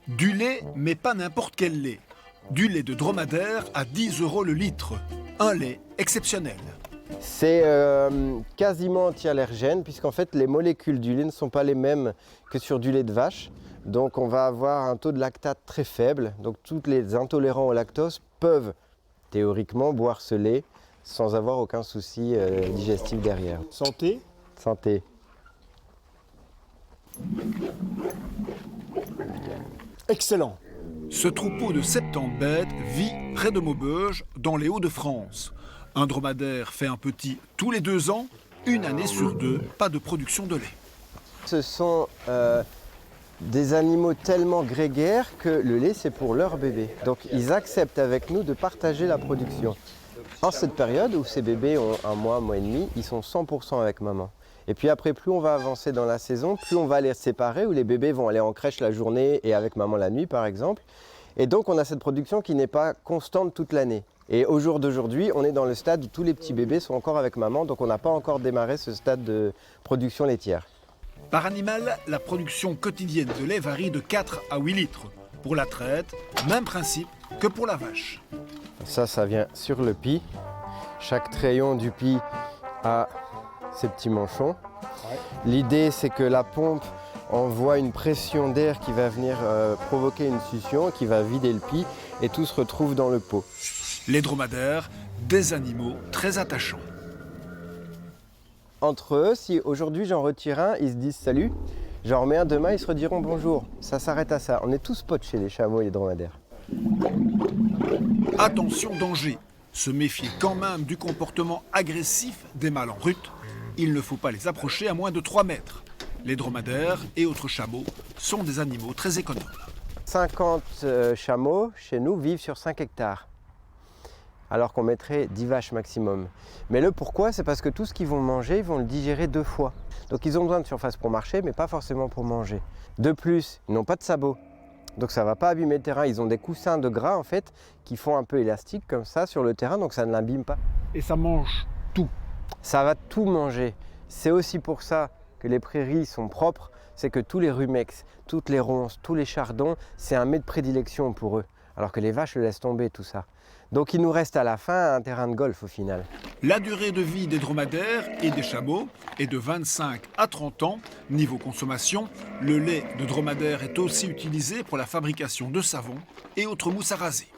Du lait, mais pas n'importe quel lait. Du lait de dromadaire à 10 € le litre. Un lait exceptionnel. C'est quasiment anti-allergène puisqu'en fait les molécules du lait ne sont pas les mêmes que sur du lait de vache. Donc on va avoir un taux de lactate très faible. Donc tous les intolérants au lactose peuvent théoriquement boire ce lait sans avoir aucun souci digestif derrière. Santé. Santé. Excellent. Ce troupeau de 70 bêtes vit près de Maubeuge, dans les Hauts-de-France. Un dromadaire fait un petit tous les 2 ans, une année sur 2, pas de production de lait. Ce sont des animaux tellement grégaires que le lait c'est pour leur bébé. Donc ils acceptent avec nous de partager la production. En cette période où ces bébés ont 1 mois, 1 mois et demi, ils sont 100% avec maman. Et puis après, plus on va avancer dans la saison, plus on va les séparer, où les bébés vont aller en crèche la journée et avec maman la nuit par exemple. Et donc on a cette production qui n'est pas constante toute l'année. Et au jour d'aujourd'hui, on est dans le stade où tous les petits bébés sont encore avec maman, donc on n'a pas encore démarré ce stade de production laitière. Par animal, la production quotidienne de lait varie de 4 à 8 litres. Pour la traite, même principe que pour la vache. Ça vient sur le pis. Chaque treillon du pis a ses petits manchons. L'idée, c'est que la pompe envoie une pression d'air qui va venir provoquer une succion, qui va vider le pis, et tout se retrouve dans le pot. Les dromadaires, des animaux très attachants. Entre eux, si aujourd'hui j'en retire un, ils se disent salut, j'en remets un demain, ils se rediront bonjour. Ça s'arrête à ça. On est tous potes chez les chameaux et les dromadaires. Attention, danger. Se méfier quand même du comportement agressif des mâles en brute. Il ne faut pas les approcher à moins de 3 mètres. Les dromadaires et autres chameaux sont des animaux très économes. 50 chameaux chez nous vivent sur 5 hectares. Alors qu'on mettrait 10 vaches maximum. Mais le pourquoi, c'est parce que tout ce qu'ils vont manger, ils vont le digérer 2 fois. Donc ils ont besoin de surface pour marcher, mais pas forcément pour manger. De plus, ils n'ont pas de sabots. Donc ça ne va pas abîmer le terrain. Ils ont des coussins de gras en fait, qui font un peu élastique comme ça sur le terrain, donc ça ne l'abîme pas. Et ça mange tout. Ça va tout manger. C'est aussi pour ça que les prairies sont propres, c'est que tous les rumex, toutes les ronces, tous les chardons, c'est un mets de prédilection pour eux. Alors que les vaches le laissent tomber tout ça. Donc il nous reste à la fin un terrain de golf au final. La durée de vie des dromadaires et des chameaux est de 25 à 30 ans. Niveau consommation, le lait de dromadaire est aussi utilisé pour la fabrication de savon et autres mousses à raser.